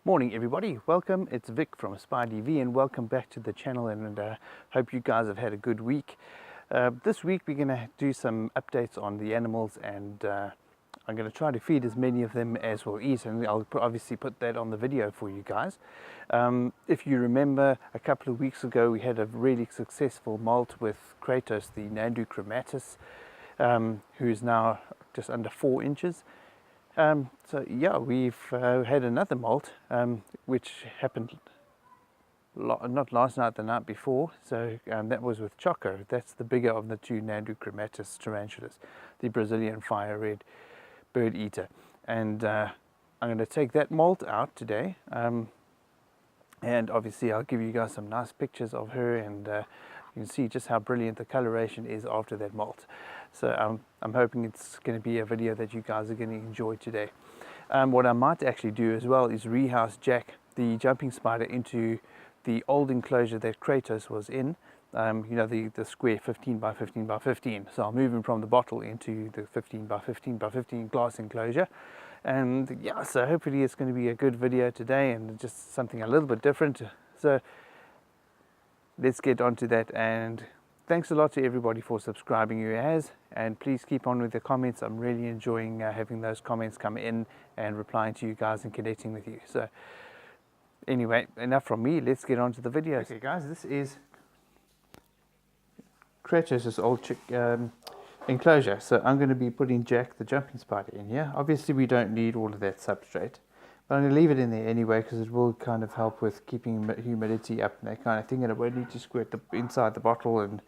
Morning everybody, welcome. It's Vic from SpiderV and welcome back to the channel, and hope you guys have had a good week. This week we're going to do some updates on the animals, and I'm going to try to feed as many of them as we'll eat, and I'll obviously put that on the video for you guys. If you remember, a couple of weeks ago we had a really successful molt with Kratos, the Nandu chromatus, who is now just under 4 inches. So yeah, we've had another molt, which happened not last night, the night before. So that was with Choco. That's the bigger of the two Nandu chromatus tarantulas, the Brazilian fire red bird eater. And I'm going to take that molt out today. And obviously I'll give you guys some nice pictures of her, and you can see just how brilliant the coloration is after that molt. So I'm hoping it's going to be a video that you guys are going to enjoy today. What I might actually do as well is rehouse Jack, the jumping spider, into the old enclosure that Kratos was in. You know, the square 15 by 15 by 15. So I'll move him from the bottle into the 15 by 15 by 15 glass enclosure. And yeah, so hopefully it's going to be a good video today, and just something a little bit different. So let's get on to that, and thanks a lot to everybody for subscribing who has, and please keep on with the comments. I'm really enjoying having those comments come in and replying to you guys and connecting with you. So anyway, enough from me, let's get on to the video. Okay guys, this is Kratos' old enclosure. So I'm going to be putting Jack the jumping spider in here. Obviously we don't need all of that substrate, but I'm going to leave it in there anyway because it will kind of help with keeping humidity up and that kind of thing, and it won't need to squirt inside the bottle and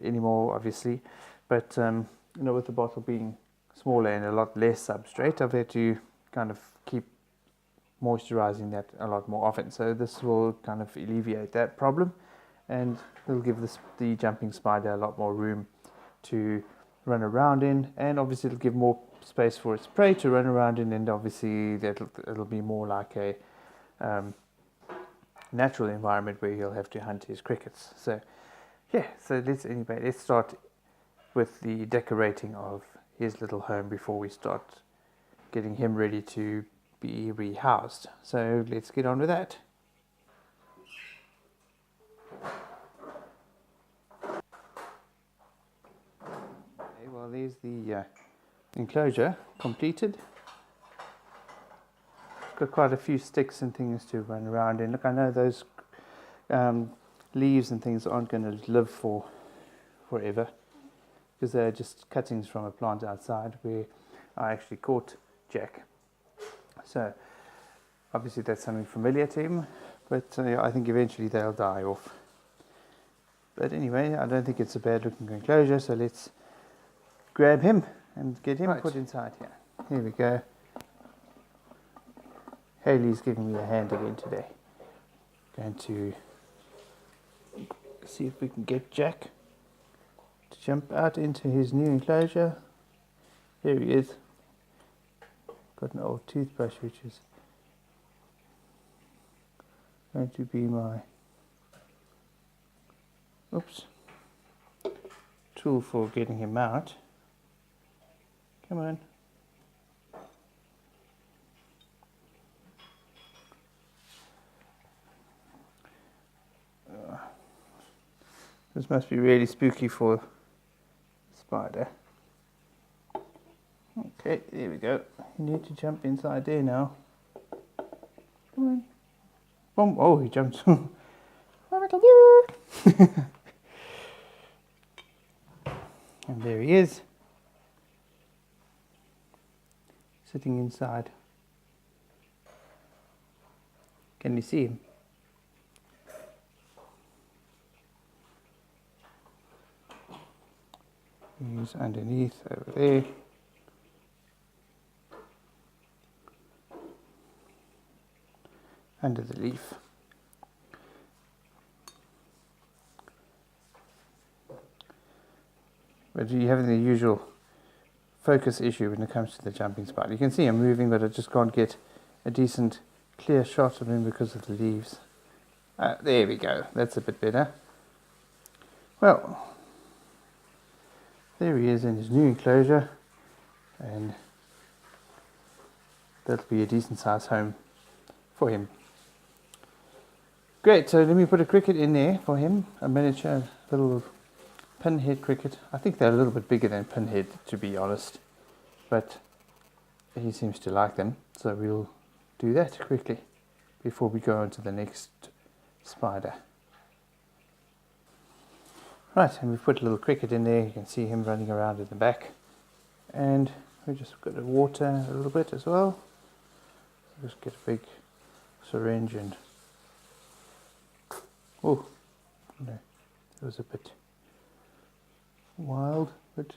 anymore, obviously. But you know, with the bottle being smaller and a lot less substrate, I've had to kind of keep moisturizing that a lot more often. So this will kind of alleviate that problem, and it'll give the jumping spider a lot more room to run around in, and obviously it'll give more space for its prey to run around in, and obviously it'll be more like a natural environment where he'll have to hunt his crickets. So yeah, so let's start with the decorating of his little home before we start getting him ready to be rehoused. So let's get on with that. Okay, well, there's the enclosure completed. It's got quite a few sticks and things to run around in. Look, I know those leaves and things aren't going to live forever, because they're just cuttings from a plant outside where I actually caught Jack. So obviously that's something familiar to him, but I think eventually they'll die off. But anyway, I don't think it's a bad looking enclosure, so let's grab him and get him put inside here. Here we go. Haley's giving me a hand again today. Going to see if we can get Jack to jump out into his new enclosure. There he is. Got an old toothbrush which is going to be my tool for getting him out. Come on. This must be really spooky for the spider. Okay, there we go. You need to jump inside there now. Come on. Boom. Oh, he jumped. And there he is, sitting inside. Can you see him? He's underneath over there. Under the leaf. But you have the usual focus issue when it comes to the jumping spider. You can see him moving, but I just can't get a decent clear shot of him because of the leaves. There we go, that's a bit better. Well, there he is in his new enclosure, and that'll be a decent sized home for him. Great, so let me put a cricket in there for him, a miniature little pinhead cricket. I think they're a little bit bigger than pinhead, to be honest, but he seems to like them, so we'll do that quickly before we go on to the next spider. Right, and we've put a little cricket in there. You can see him running around in the back, and we just got to water a little bit as well. Just get a big syringe and oh no, it was a bit wild, but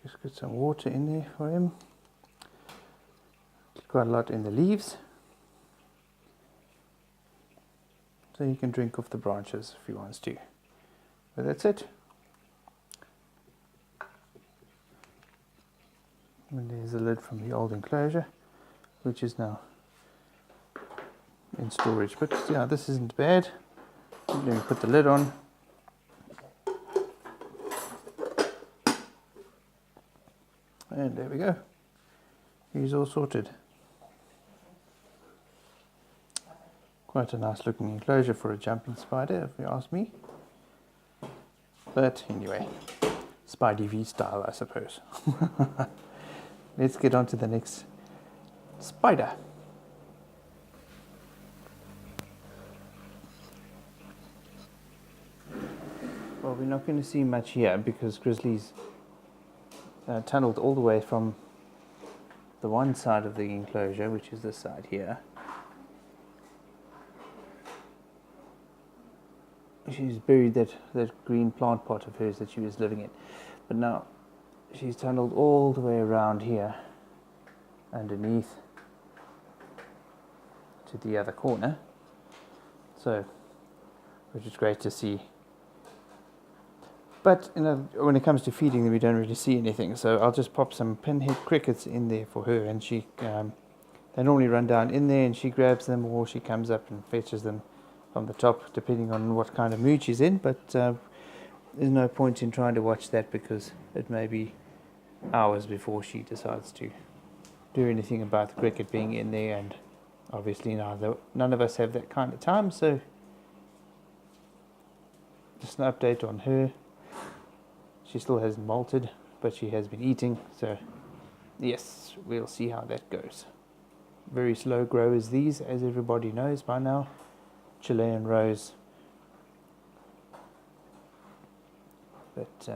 just get some water in there for him. Quite a lot in the leaves, so he can drink off the branches if he wants to. But that's it. And there's the lid from the old enclosure, which is now in storage. But yeah, this isn't bad. Let me put the lid on. And there we go. He's all sorted. Quite a nice looking enclosure for a jumping spider, if you ask me. But anyway, Spidey V style, I suppose. Let's get on to the next spider. Well, we're not going to see much here because Grizzly's tunneled all the way from the one side of the enclosure, which is this side here. She's buried that green plant pot of hers that she was living in, but now she's tunneled all the way around here underneath to the other corner, so which is great to see. But you know, when it comes to feeding them, we don't really see anything, so I'll just pop some pinhead crickets in there for her, and she they normally run down in there and she grabs them, or she comes up and fetches them from the top, depending on what kind of mood she's in. But there's no point in trying to watch that because it may be hours before she decides to do anything about the cricket being in there, and obviously none of us have that kind of time, so just an update on her. She still hasn't molted, but she has been eating, so yes, we'll see how that goes. Very slow growers these, as everybody knows by now. Chilean rose, but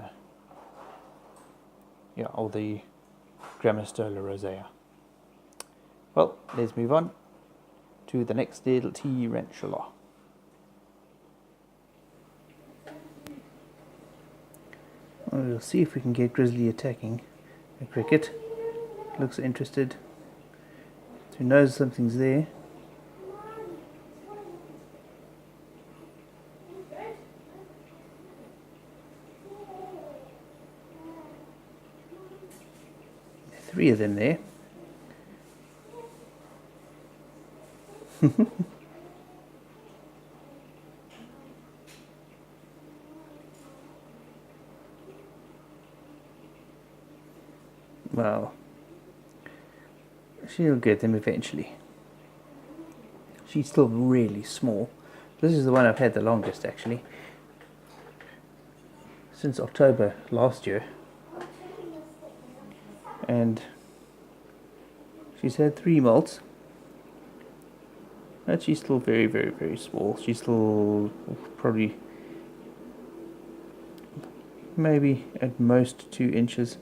yeah, or the Grammostola rosea. Well, let's move on to the next little tarantula. We'll see if we can get Grizzly attacking a cricket. Looks interested. So he knows something's there. Three of them there. Well, she'll get them eventually. She's still really small. This is the one I've had the longest, actually. Since October last year. And she's had 3 molts. But she's still very, very, very small. She's still probably maybe at most 2 inches.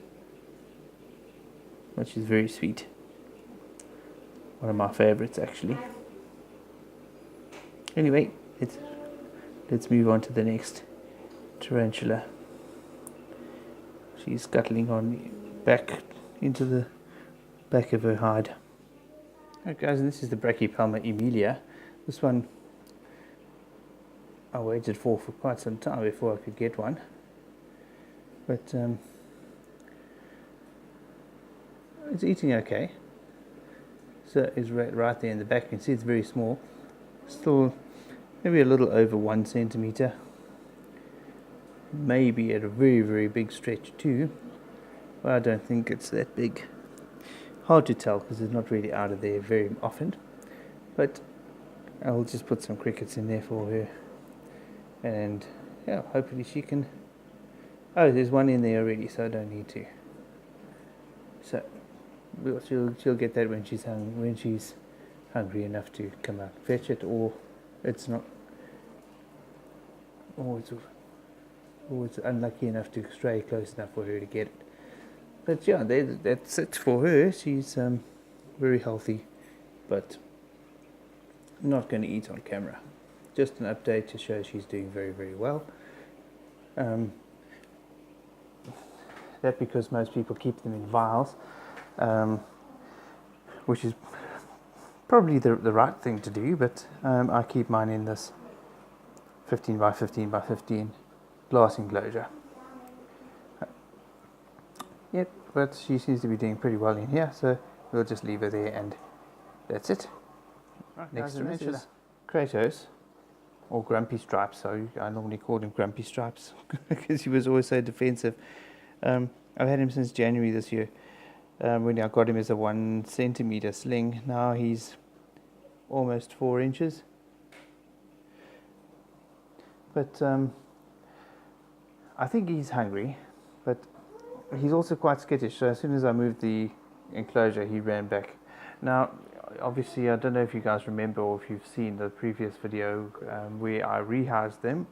Which is very sweet. One of my favorites, actually. Anyway, let's move on to the next tarantula. She's scuttling on back into the back of her hide. Alright guys, and this is the Brachypelma emilia. This one I waited for quite some time before I could get one. But it's eating okay. So it's right there in the back. You can see it's very small. Still maybe a little over 1 centimeter. Maybe at a very, very big stretch too. But I don't think it's that big. hard to tell because it's not really out of there very often, but I'll just put some crickets in there for her, and yeah, hopefully she can. Oh, there's one in there already, so I don't need to. So she'll get that when she's hungry enough to come out and fetch it, or it's not, or it's unlucky enough to stray close enough for her to get it. But yeah, that's it for her. She's very healthy, but not going to eat on camera. Just an update to show she's doing very, very well. That because most people keep them in vials, which is probably the right thing to do, but I keep mine in this 15 by 15 by 15 glass enclosure. Yep, but she seems to be doing pretty well in here, so we'll just leave her there, and that's it. Right, next tarantula is Kratos, or Grumpy Stripes. So I normally called him Grumpy Stripes because he was always so defensive. I've had him since January this year, when I got him as a 1 centimeter sling. Now he's almost 4 inches. But I think he's hungry, but he's also quite skittish. So as soon as I moved the enclosure, he ran back. Now, obviously, I don't know if you guys remember or if you've seen the previous video where I rehoused them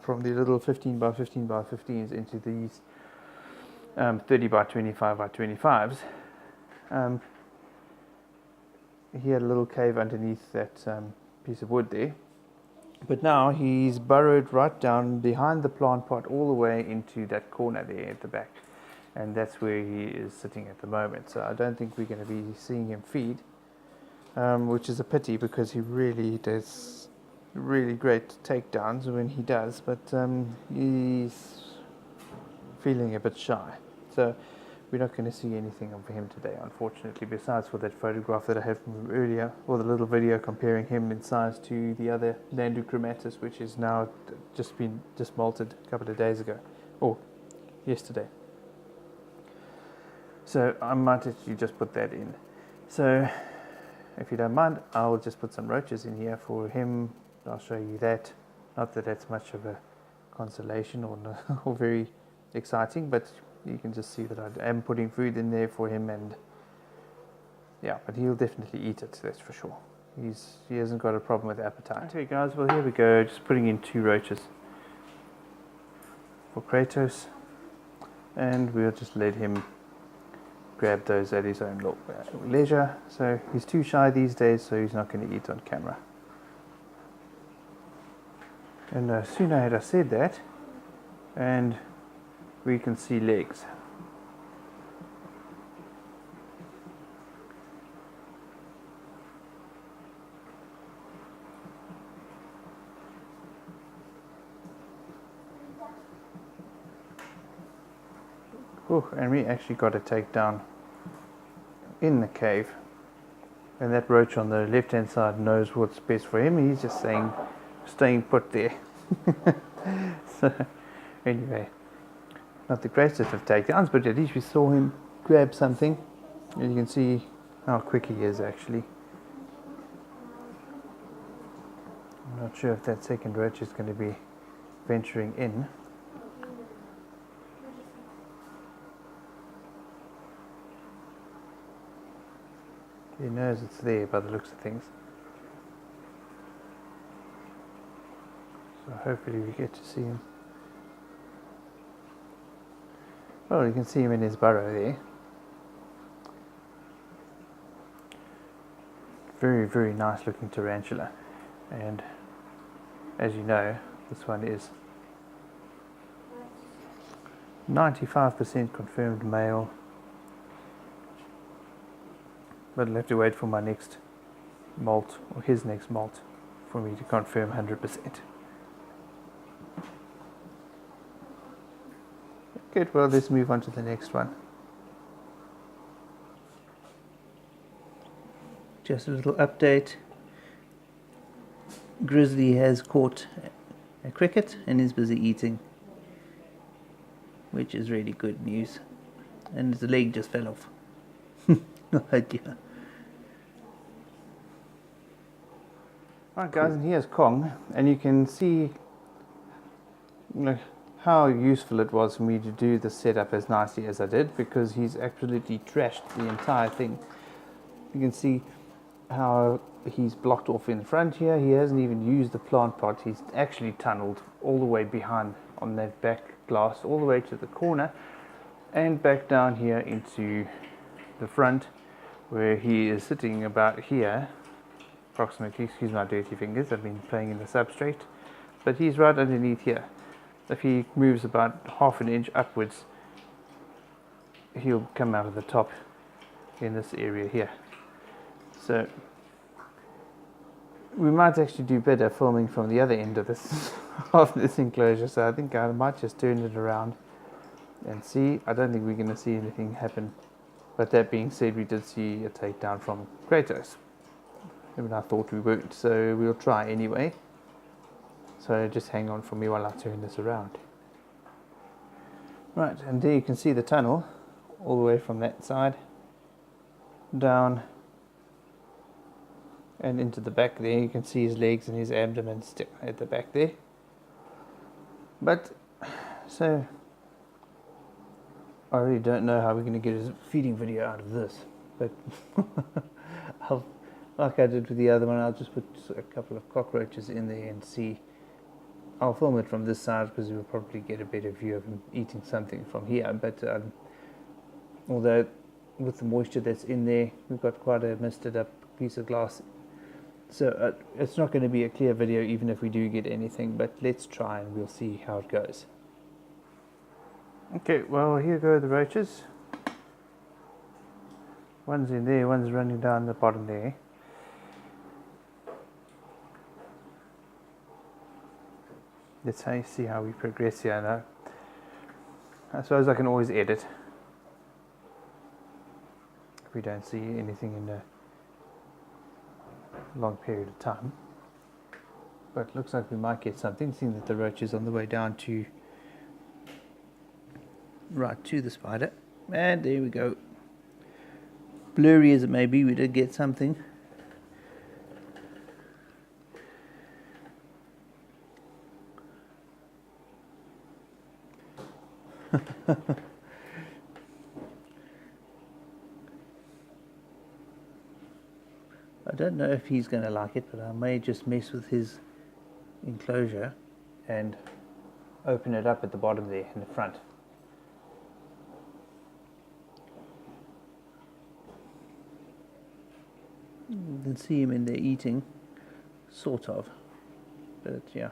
from the little 15 by 15 by 15s into these 30 by 25 by 25s. He had a little cave underneath that piece of wood there. But now he's burrowed right down behind the plant pot all the way into that corner there at the back. And that's where he is sitting at the moment. So I don't think we're going to be seeing him feed, which is a pity because he really does really great takedowns when he does, but he's feeling a bit shy. So we're not going to see anything of him today, unfortunately, besides for that photograph that I had from him earlier, or the little video comparing him in size to the other Landu chromatus, which is now just molted a couple of days ago, or yesterday. So I might actually just put that in. So if you don't mind, I'll just put some roaches in here for him. I'll show you that. Not that that's much of a consolation or very exciting, but you can just see that I am putting food in there for him, and yeah, but he'll definitely eat it, that's for sure. He hasn't got a problem with appetite. Okay guys, well here we go, just putting in 2 roaches for Kratos, and we'll just let him grab those at his own leisure. So he's too shy these days, so he's not going to eat on camera. And no sooner had I said that, and we can see legs. Oh, and we actually got a takedown in the cave, and that roach on the left hand side knows what's best for him. He's just staying put there. So anyway, not the greatest of takedowns, but at least we saw him grab something, and you can see how quick he is actually. I'm not sure if that second roach is going to be venturing in. He knows it's there by the looks of things. So hopefully we get to see him. Well, you can see him in his burrow there. Very, very nice looking tarantula. And as you know, this one is 95% confirmed male. But I'll have to wait for my next molt, or his next molt, for me to confirm 100%. Good, well let's move on to the next one. Just a little update. Grizzly has caught a cricket and is busy eating, which is really good news. And the leg just fell off. no idea. Alright guys, and here's Kong, and you can see how useful it was for me to do the setup as nicely as I did, because he's absolutely trashed the entire thing. You can see how he's blocked off in front here. He hasn't even used the plant pot. He's actually tunneled all the way behind on that back glass, all the way to the corner and back down here into the front, where he is sitting about here approximately. Excuse my dirty fingers, I've been playing in the substrate, but he's right underneath here. If he moves about half an inch upwards, he'll come out of the top in this area here. So we might actually do better filming from the other end of this of this enclosure. So I think I might just turn it around and see. I don't think we're going to see anything happen. But that being said, we did see a takedown from Kratos. Even I thought we weren't, so we'll try anyway. So just hang on for me while I turn this around. Right, and there you can see the tunnel all the way from that side down and into the back there. You can see his legs and his abdomen stick at the back there. But so I really don't know how we're going to get a feeding video out of this, but like I did with the other one, I'll just put a couple of cockroaches in there and see. I'll film it from this side because we'll probably get a better view of him eating something from here. But although with the moisture that's in there, we've got quite a misted up piece of glass, so it's not going to be a clear video even if we do get anything. But let's try and we'll see how it goes. Okay, well, here go the roaches. One's in there, one's running down the bottom there. Let's see how we progress here now. I suppose I can always edit if we don't see anything in a long period of time. But it looks like we might get something, seeing that the roach is on the way down to right to the spider. And there we go. Blurry as it may be, we did get something. I don't know if he's going to like it, but I may just mess with his enclosure and open it up at the bottom there in the front. You can see him in there eating, sort of, but yeah.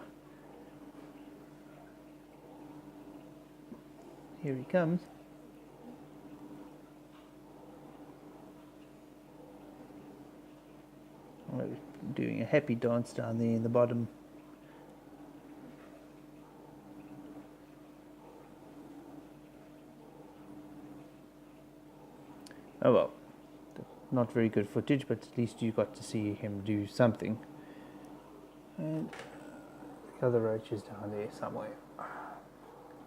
Here he comes. Oh, doing a happy dance down there in the bottom. Oh well, not very good footage, but at least you got to see him do something. And the other roach is down there somewhere.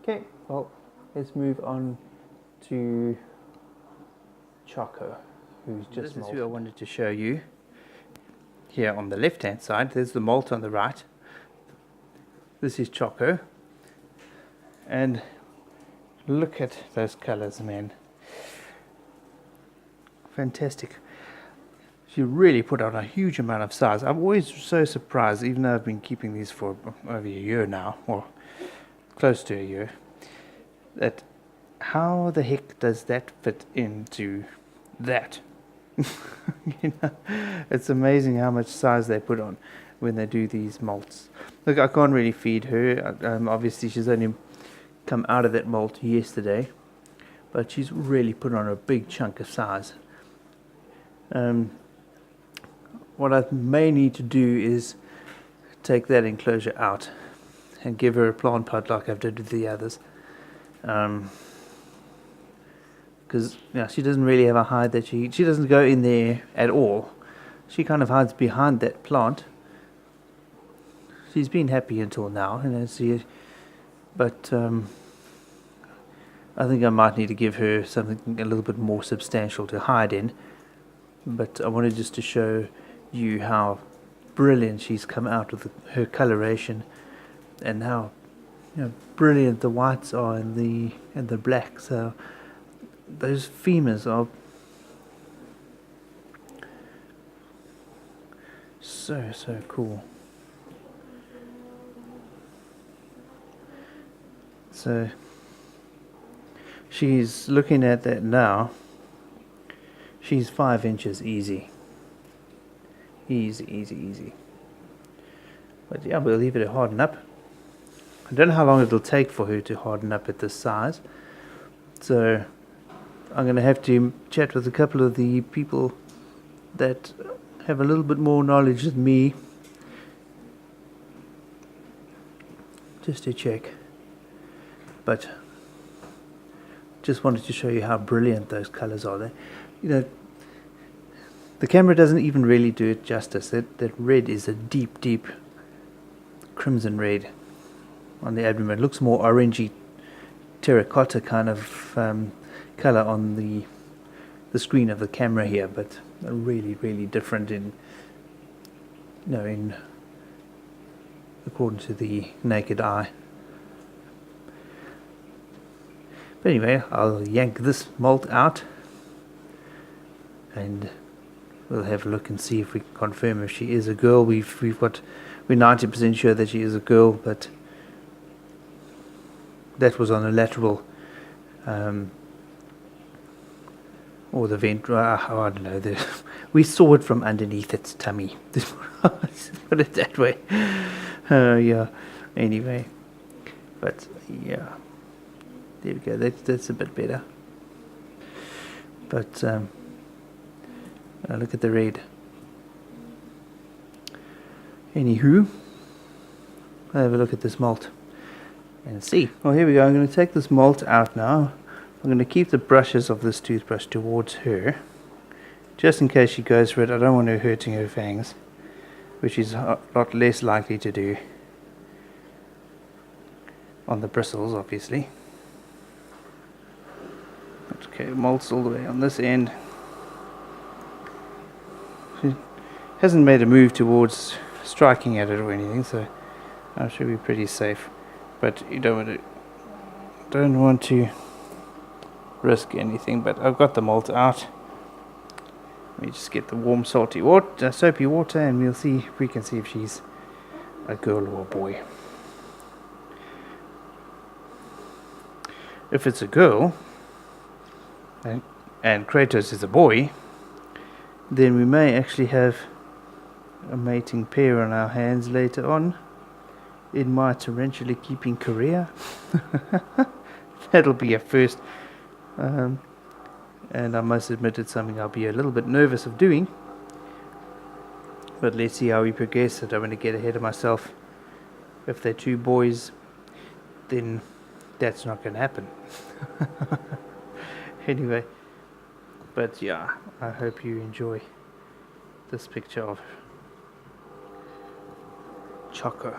Okay, well, let's move on to Choco, who's just molted. This is who I wanted to show you. Here on the left hand side, there's the molt on the right. This is Choco. And look at those colors, man. Fantastic. She really put on a huge amount of size. I'm always so surprised, even though I've been keeping these for over a year now, or close to a year, that how the heck does that fit into that? You know, it's amazing how much size they put on when they do these molts. Look, I can't really feed her. Obviously, she's only come out of that molt yesterday, but she's really put on a big chunk of size. What I may need to do is take that enclosure out and give her a plant pot like I've did with the others. Because she doesn't really have a hide that she doesn't go in there at all. She kind of hides behind that plant. She's been happy until now, but I think I might need to give her something a little bit more substantial to hide in, but I wanted just to show you how brilliant she's come out with her coloration, and how brilliant the whites are and the black. So those femurs are so cool. So she's looking at that now. She's 5 inches easy. Easy. But yeah, we'll leave it to harden up. I don't know how long it'll take for her to harden up at this size. So I'm going to have to chat with a couple of the people that have a little bit more knowledge than me, just to check. But just wanted to show you how brilliant those colors are. The camera doesn't even really do it justice. That red is a deep crimson red on the abdomen. It looks more orangey terracotta kind of color on the screen of the camera here, but really different in according to the naked eye. But anyway, I'll yank this molt out and we'll have a look and see if we can confirm if she is a girl. We're 90% sure that she is a girl, but that was on the lateral or the ventral. I don't know. We saw it from underneath its tummy. Put it that way. Yeah. Anyway, but yeah, there we go. That's a bit better. But look at the red. Anywho, I'll have a look at this molt and see. Well, here we go. I'm going to take this molt out now. I'm going to keep the brushes of this toothbrush towards her, just in case she goes for it. I don't want her hurting her fangs, which is a lot less likely to do on the bristles, obviously. Okay, molt's all the way on this end. She hasn't made a move towards striking at it or anything, so I should be pretty safe. But you don't want to risk anything. But I've got the molt out. Let me just get the warm salty water, soapy water, and we'll see if we can see if she's a girl or a boy. If it's a girl and Kratos is a boy, then we may actually have a mating pair on our hands later on in my tarantula keeping career. That'll be a first, and I must admit it's something I'll be a little bit nervous of doing, but let's see how we progress. I don't want to get ahead of myself. If they're two boys, then that's not going to happen. Anyway, but yeah, I hope you enjoy this picture of Choco.